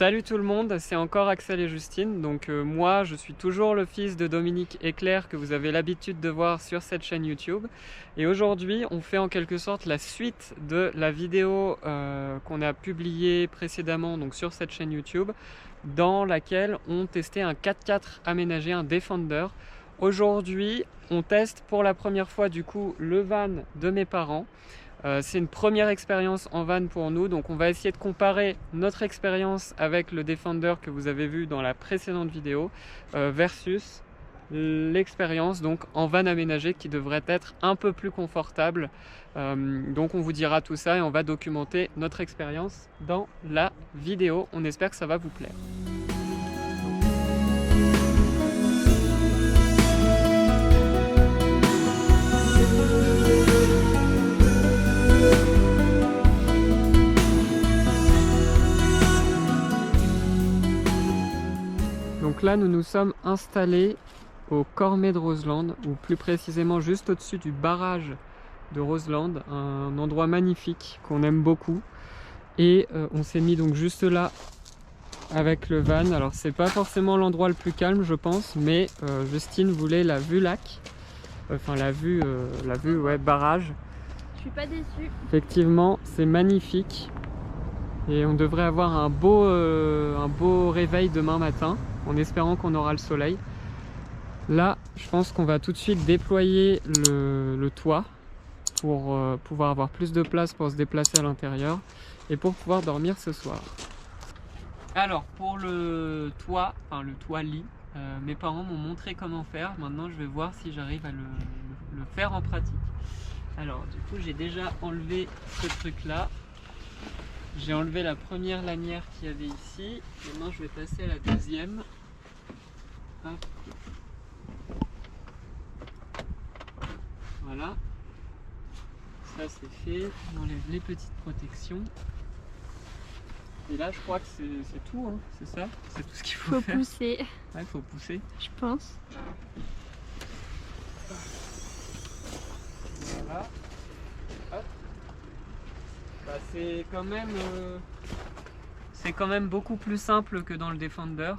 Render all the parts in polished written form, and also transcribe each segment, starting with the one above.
Salut tout le monde, c'est encore Axel et Justine. Donc moi je suis toujours le fils de Dominique et Claire que vous avez l'habitude de voir sur cette chaîne YouTube. Et aujourd'hui on fait en quelque sorte la suite de la vidéo qu'on a publiée précédemment donc sur cette chaîne YouTube, dans laquelle on testait un 4x4 aménagé, un Defender. Aujourd'hui on teste pour la première fois du coup le van de mes parents. C'est une première expérience en van pour nous, donc on va essayer de comparer notre expérience avec le Defender que vous avez vu dans la précédente vidéo versus l'expérience donc en van aménagé qui devrait être un peu plus confortable. Donc on vous dira tout ça et on va documenter notre expérience dans la vidéo. On espère que ça va vous plaire. Donc là, nous nous sommes installés au Cormet de Roseland, ou plus précisément juste au-dessus du barrage de Roseland, un endroit magnifique qu'on aime beaucoup. Et on s'est mis donc juste là avec le van. Alors c'est pas forcément l'endroit le plus calme, je pense, mais Justine voulait la vue lac, enfin la vue ouais, barrage. Je suis pas déçue. Effectivement, c'est magnifique. Et on devrait avoir un beau réveil demain matin, en espérant qu'on aura le soleil. Là, je pense qu'on va tout de suite déployer le toit pour pouvoir avoir plus de place pour se déplacer à l'intérieur et pour pouvoir dormir ce soir. Alors, pour le toit, enfin le toit lit, mes parents m'ont montré comment faire. Maintenant, je vais voir si j'arrive à le faire en pratique. Alors, du coup, j'ai déjà enlevé ce truc-là. J'ai enlevé la première lanière qu'il y avait ici. Maintenant, je vais passer à la deuxième. Hop. Voilà. Ça, c'est fait. On enlève les petites protections. Et là, je crois que c'est tout. Hein. C'est ça. C'est tout ce qu'il faut faire. Faut pousser. Ouais, il faut pousser. Je pense. Voilà. Hop. Bah, c'est quand même beaucoup plus simple que dans le Defender.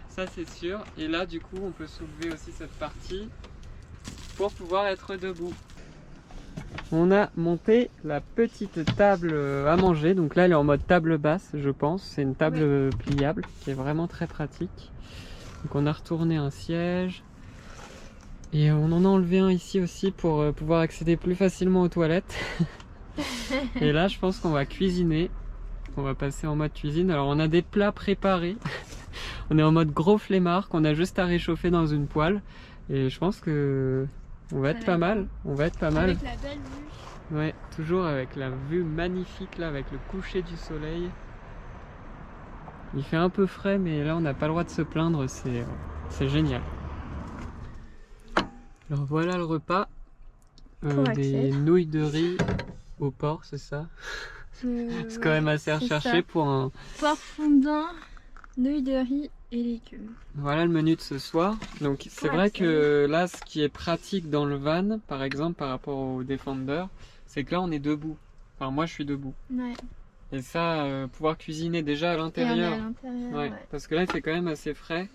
Ça c'est sûr. Et là du coup on peut soulever aussi cette partie pour pouvoir être debout. On a monté la petite table à manger. Donc là elle est en mode table basse, je pense. C'est une table pliable qui est vraiment très pratique. Donc on a retourné un siège. Et on en a enlevé un ici aussi pour pouvoir accéder plus facilement aux toilettes. Et là je pense qu'on va cuisiner. On va passer en mode cuisine. Alors on a des plats préparés. On est en mode gros flemmard qu'on a juste à réchauffer dans une poêle. Et je pense que on va être pas mal. On va être pas mal. Avec la belle vue. Ouais, toujours avec la vue magnifique là, avec le coucher du soleil. Il fait un peu frais, mais là on n'a pas le droit de se plaindre. C'est génial. Alors voilà le repas. Des nouilles de riz au porc, c'est ça? C'est quand même assez recherché pour un... Porc fondant, nouilles de riz et légumes. Voilà le menu de ce soir. Donc c'est vrai que là, ce qui est pratique dans le van, par exemple, par rapport au Defender, c'est que là, on est debout. Enfin, moi, je suis debout. Ouais. Et ça, pouvoir cuisiner déjà à l'intérieur. Ouais. Parce que là, il fait quand même assez frais.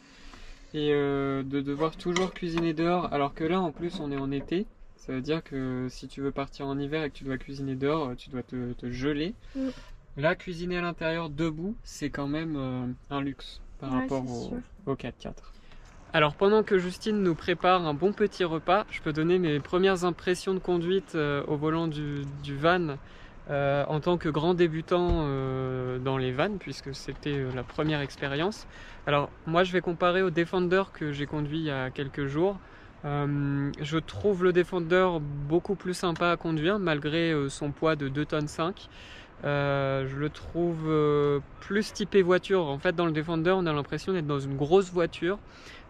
Et de devoir toujours cuisiner dehors, alors que là, en plus, on est en été. Ça veut dire que si tu veux partir en hiver et que tu dois cuisiner dehors, tu dois te geler. Là, cuisiner à l'intérieur debout, c'est quand même un luxe par rapport au 4x4. Alors pendant que Justine nous prépare un bon petit repas, je peux donner mes premières impressions de conduite au volant du van en tant que grand débutant dans les vannes, puisque c'était la première expérience. Alors moi je vais comparer au Defender que j'ai conduit il y a quelques jours. Je trouve le Defender beaucoup plus sympa à conduire malgré son poids de 2,5 tonnes. Je le trouve plus typé voiture. En fait dans le Defender on a l'impression d'être dans une grosse voiture,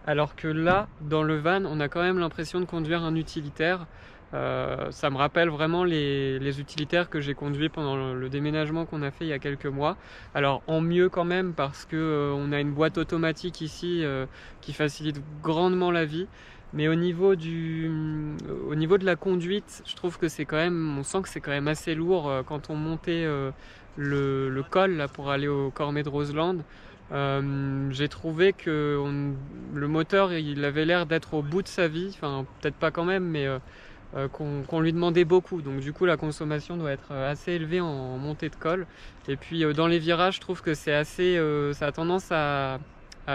alors que là dans le van on a quand même l'impression de conduire un utilitaire. Ça me rappelle vraiment les utilitaires que j'ai conduits pendant le déménagement qu'on a fait il y a quelques mois. Alors en mieux quand même, parce que on a une boîte automatique ici qui facilite grandement la vie. Mais au niveau de la conduite, je trouve que c'est quand même, on sent que c'est quand même assez lourd quand on montait le col là, pour aller au Cormet de Roseland, j'ai trouvé que le moteur il avait l'air d'être au bout de sa vie, enfin peut-être pas quand même, mais qu'on lui demandait beaucoup, donc du coup la consommation doit être assez élevée en montée de col. Et puis dans les virages, je trouve que c'est assez, ça a tendance à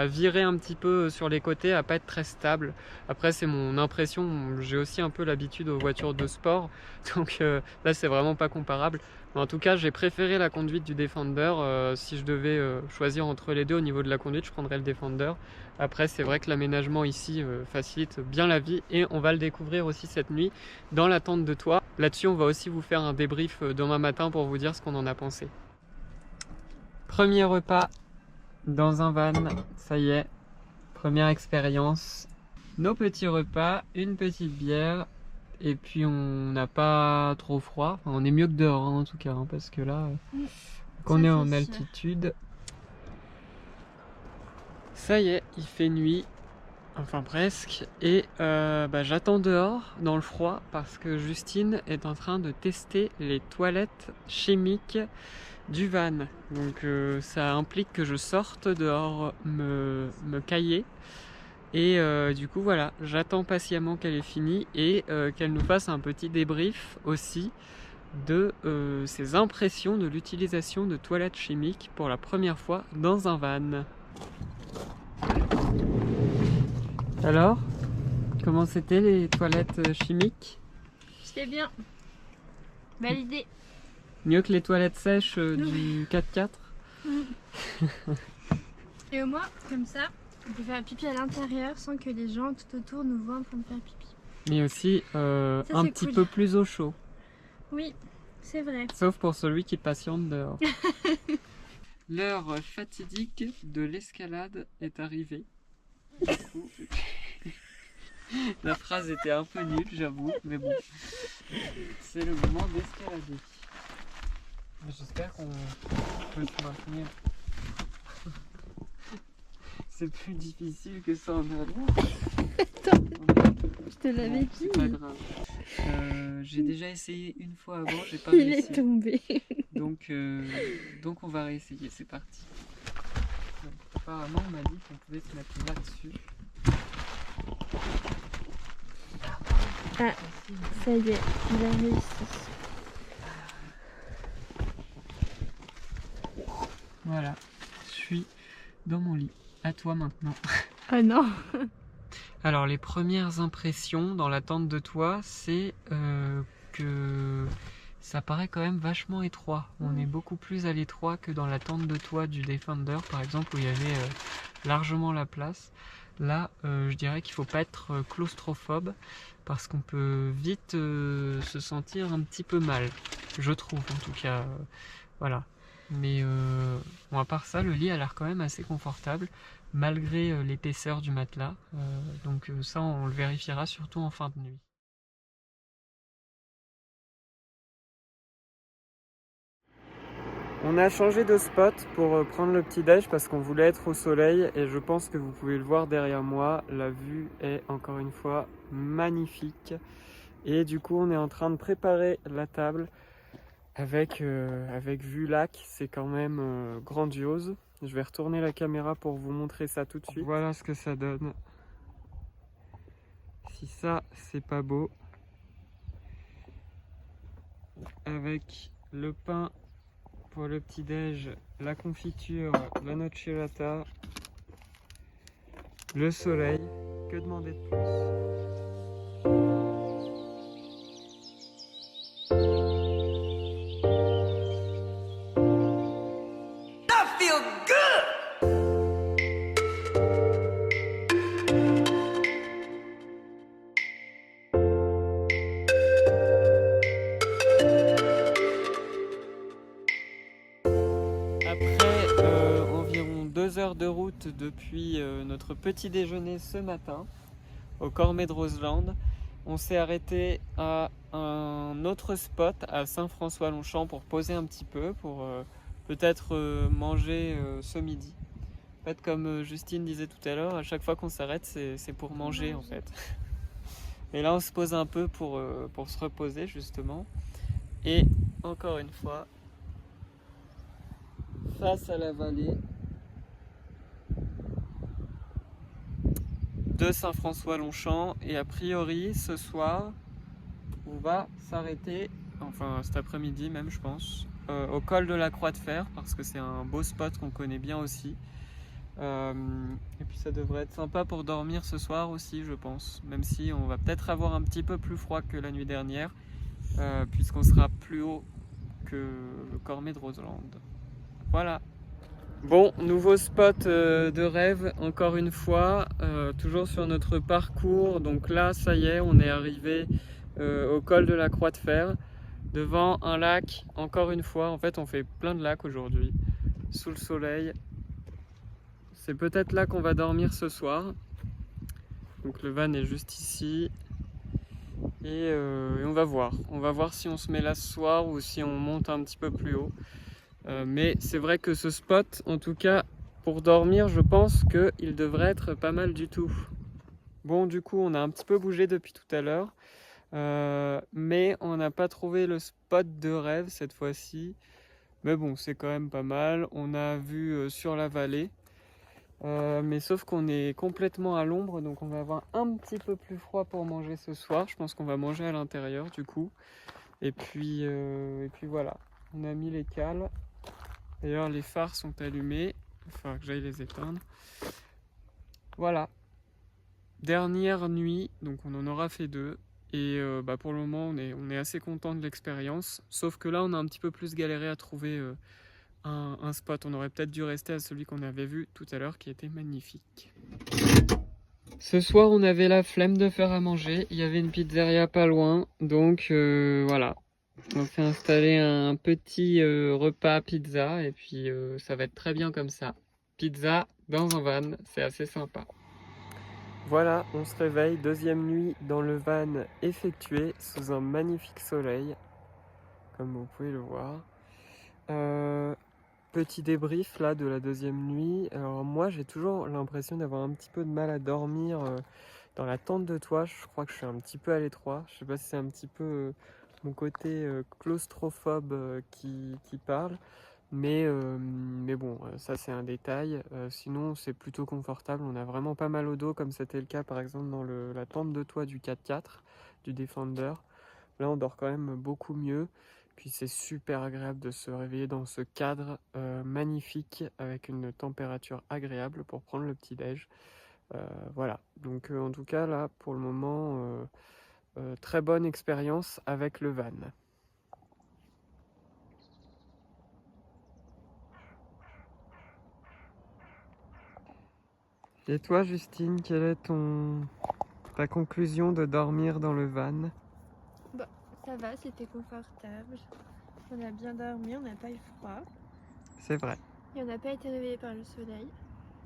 virer un petit peu sur les côtés, à pas être très stable. Après c'est mon impression, j'ai aussi un peu l'habitude aux voitures de sport, donc là c'est vraiment pas comparable. Mais en tout cas j'ai préféré la conduite du Defender, si je devais choisir entre les deux au niveau de la conduite, je prendrais le Defender. Après c'est vrai que l'aménagement ici facilite bien la vie, et on va le découvrir aussi cette nuit dans l'attente de toi. Là-dessus on va aussi vous faire un débrief demain matin pour vous dire ce qu'on en a pensé. Premier repas dans un van, ça y est, première expérience. Nos petits repas, une petite bière, et puis on n'a pas trop froid. Enfin, on est mieux que dehors en tout cas, parce que là, quand on est en altitude, ça y est, il fait nuit, enfin presque, et j'attends dehors dans le froid parce que Justine est en train de tester les toilettes chimiques du van. Donc ça implique que je sorte dehors me cailler. Et du coup voilà, j'attends patiemment qu'elle ait fini et qu'elle nous fasse un petit débrief aussi de ses impressions de l'utilisation de toilettes chimiques pour la première fois dans un van. Alors, comment c'était les toilettes chimiques? C'était bien. Validé. Mieux que les toilettes sèches du 4x4? Et au moins, comme ça, on peut faire pipi à l'intérieur sans que les gens tout autour nous voient en train de faire pipi. Mais aussi un petit peu plus au chaud. Oui, c'est vrai. Sauf pour celui qui patiente dehors. L'heure fatidique de l'escalade est arrivée. La phrase était un peu nulle, j'avoue, mais bon. C'est le moment d'escalader. J'espère qu'on peut se maintenir. C'est plus difficile que ça en avant. Attends, je te l'avais dit. C'est pas grave. J'ai déjà essayé une fois avant, j'ai pas Il réussi. est tombé. Donc on va réessayer, c'est parti. Donc, apparemment on m'a dit qu'on pouvait se mettre là-dessus. Ah, ça y est, il a réussi. Voilà, je suis dans mon lit. À toi maintenant. Oh non. Alors les premières impressions dans l'attente de toi, c'est que ça paraît quand même vachement étroit. On est beaucoup plus à l'étroit que dans l'attente de toi du Defender par exemple, où il y avait largement la place. Là, je dirais qu'il ne faut pas être claustrophobe parce qu'on peut vite se sentir un petit peu mal, je trouve en tout cas. Voilà. Mais bon, à part ça, le lit a l'air quand même assez confortable malgré l'épaisseur du matelas. Donc ça, on le vérifiera surtout en fin de nuit. On a changé de spot pour prendre le petit-déj parce qu'on voulait être au soleil et je pense que vous pouvez le voir derrière moi, la vue est encore une fois magnifique. Et du coup, on est en train de préparer la table avec vue lac, c'est quand même grandiose. Je vais retourner la caméra pour vous montrer ça tout de suite. Voilà ce que ça donne. Si ça, c'est pas beau. Avec le pain pour le petit-déj, la confiture, la nocciolata, le soleil. Que demander de plus? Environ 2 heures de route depuis notre petit déjeuner ce matin au Cormet de Roseland, on s'est arrêté à un autre spot à Saint-François-Longchamp pour poser un petit peu, pour peut-être manger ce midi. En fait, comme Justine disait tout à l'heure, à chaque fois qu'on s'arrête, c'est pour manger en fait. Et là, on se pose un peu pour se reposer justement. Et encore une fois, face à la vallée de Saint-François-Longchamp. Et a priori, ce soir, on va s'arrêter, enfin cet après-midi même je pense, au col de la Croix de Fer, parce que c'est un beau spot qu'on connaît bien aussi. Et puis ça devrait être sympa pour dormir ce soir aussi, je pense, même si on va peut-être avoir un petit peu plus froid que la nuit dernière, puisqu'on sera plus haut que le Cormet de Roseland. Voilà. Bon, nouveau spot de rêve, encore une fois, toujours sur notre parcours. Donc là, ça y est, on est arrivé au col de la Croix de Fer, devant un lac, encore une fois. En fait, on fait plein de lacs aujourd'hui, sous le soleil. C'est peut-être là qu'on va dormir ce soir. Donc le van est juste ici. Et on va voir. On va voir si on se met là ce soir ou si on monte un petit peu plus haut. Mais c'est vrai que ce spot, en tout cas, pour dormir, je pense qu'il devrait être pas mal du tout. Bon, du coup, on a un petit peu bougé depuis tout à l'heure. Mais on n'a pas trouvé le spot de rêve cette fois-ci. Mais bon, c'est quand même pas mal. On a vu sur la vallée. Mais sauf qu'on est complètement à l'ombre, donc on va avoir un petit peu plus froid pour manger ce soir. Je pense qu'on va manger à l'intérieur du coup. Et puis voilà, on a mis les cales. D'ailleurs les phares sont allumés, il va falloir que j'aille les éteindre. Voilà, dernière nuit, donc on en aura fait 2. Et pour le moment on est assez content de l'expérience. Sauf que là on a un petit peu plus galéré à trouver un spot. On aurait peut-être dû rester à celui qu'on avait vu tout à l'heure qui était magnifique. Ce soir on avait la flemme de faire à manger, il y avait une pizzeria pas loin, donc voilà. On s'est installé un petit repas pizza et puis ça va être très bien comme ça. Pizza dans un van, c'est assez sympa. Voilà, on se réveille, deuxième nuit dans le van effectué sous un magnifique soleil, comme vous pouvez le voir. Petit débrief là de la deuxième nuit. Alors moi j'ai toujours l'impression d'avoir un petit peu de mal à dormir dans la tente de toit. Je crois que je suis un petit peu à l'étroit. Je sais pas si c'est un petit peu mon côté claustrophobe qui parle. Mais bon, ça c'est un détail. Sinon c'est plutôt confortable. On a vraiment pas mal au dos comme c'était le cas par exemple dans la tente de toit du 4x4, du Defender. Là on dort quand même beaucoup mieux. Puis c'est super agréable de se réveiller dans ce cadre magnifique avec une température agréable pour prendre le petit-déj. Voilà, donc en tout cas là pour le moment, très bonne expérience avec le van. Et toi Justine, quelle est ta conclusion de dormir dans le van? Bah, ça va, c'était confortable. On a bien dormi, on n'a pas eu froid. C'est vrai. Et on n'a pas été réveillé par le soleil.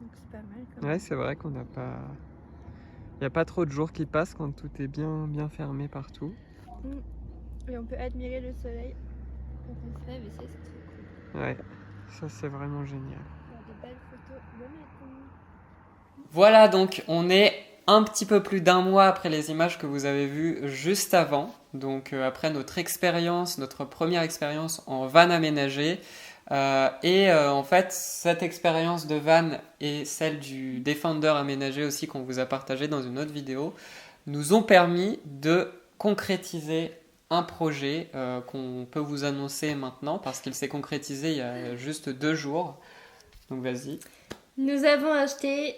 Donc c'est pas mal quand même. Ouais, c'est vrai qu'on n'a pas... Il n'y a pas trop de jours qui passent quand tout est bien fermé partout. Et on peut admirer le soleil quand on se lève et c'est trop cool. Ouais, ça c'est vraiment génial. Faire de belles photos le matin. Voilà, donc on est un petit peu plus d'un mois après les images que vous avez vues juste avant. Donc après notre expérience, notre première expérience en van aménagé. En fait, cette expérience de van et celle du Defender aménagé aussi qu'on vous a partagé dans une autre vidéo nous ont permis de concrétiser un projet qu'on peut vous annoncer maintenant parce qu'il s'est concrétisé il y a juste 2 jours. Donc vas-y. Nous avons acheté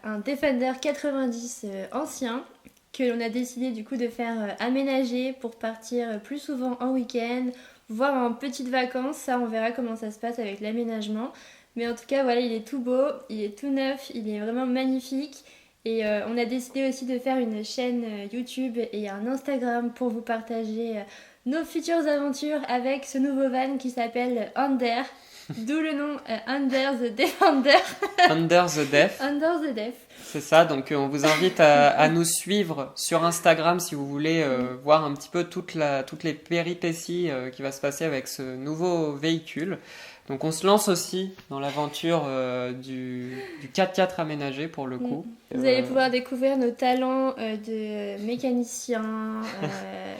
un Defender 90 ancien que l'on a décidé du coup de faire aménager pour partir plus souvent en week-end, voire en petites vacances. Ça, on verra comment ça se passe avec l'aménagement. Mais en tout cas, voilà, il est tout beau, il est tout neuf, il est vraiment magnifique. Et on a décidé aussi de faire une chaîne YouTube et un Instagram pour vous partager nos futures aventures avec ce nouveau van qui s'appelle Under. D'où le nom Under the Defender. Under the Def. Under the Def. C'est ça, donc on vous invite à nous suivre sur Instagram si vous voulez voir un petit peu toutes les péripéties qui va se passer avec ce nouveau véhicule. Donc on se lance aussi dans l'aventure du 4x4 aménagé pour le coup. Vous allez pouvoir découvrir nos talents de mécaniciens,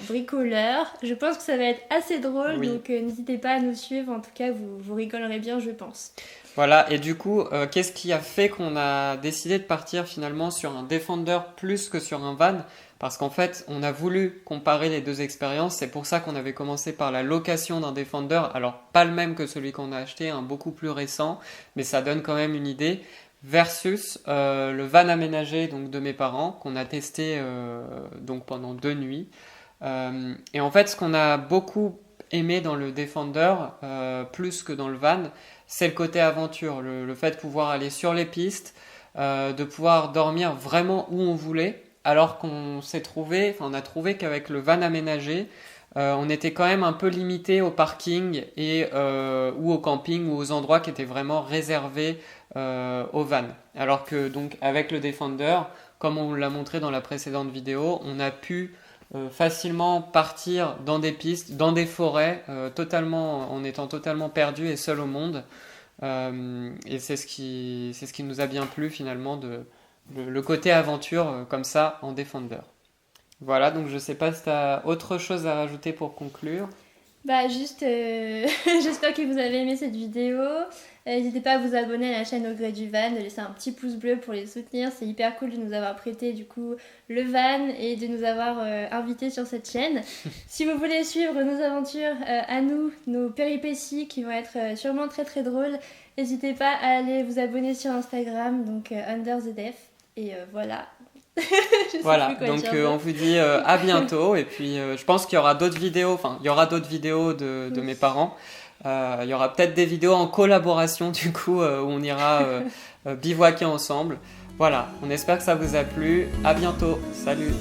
bricoleurs. Je pense que ça va être assez drôle, Oui. donc n'hésitez pas à nous suivre. En tout cas, vous rigolerez bien, je pense. Voilà, et du coup, qu'est-ce qui a fait qu'on a décidé de partir finalement sur un Defender plus que sur un van? Parce qu'en fait, on a voulu comparer les deux expériences. C'est pour ça qu'on avait commencé par la location d'un Defender. Alors, pas le même que celui qu'on a acheté, un beaucoup plus récent, mais ça donne quand même une idée. Versus le van aménagé donc, de mes parents, qu'on a testé donc pendant 2 nuits. Et en fait, ce qu'on a beaucoup aimé dans le Defender, plus que dans le van, c'est le côté aventure. Le fait de pouvoir aller sur les pistes, de pouvoir dormir vraiment où on voulait. Alors qu'on on a trouvé qu'avec le van aménagé, on était quand même un peu limité au parking ou au camping ou aux endroits qui étaient vraiment réservés au van. Alors que donc avec le Defender, comme on l'a montré dans la précédente vidéo, on a pu facilement partir dans des pistes, dans des forêts, en étant totalement perdu et seul au monde. Et c'est ce qui nous a bien plu finalement le côté aventure comme ça en Defender. Voilà, donc je sais pas si tu as autre chose à rajouter pour conclure. Bah juste, j'espère que vous avez aimé cette vidéo. N'hésitez pas à vous abonner à la chaîne Au Gré du Van, de laisser un petit pouce bleu pour les soutenir. C'est hyper cool de nous avoir prêté du coup le van et de nous avoir invités sur cette chaîne. Si vous voulez suivre nos aventures à nous, nos péripéties qui vont être sûrement très très drôles, n'hésitez pas à aller vous abonner sur Instagram, donc Under the Def. Et voilà. Voilà, donc on vous dit à bientôt et puis je pense qu'il y aura d'autres vidéos, il y aura d'autres vidéos de mes parents. Il y aura peut-être des vidéos en collaboration du coup où on ira bivouaquer ensemble. Voilà, on espère que ça vous a plu. À bientôt, salut!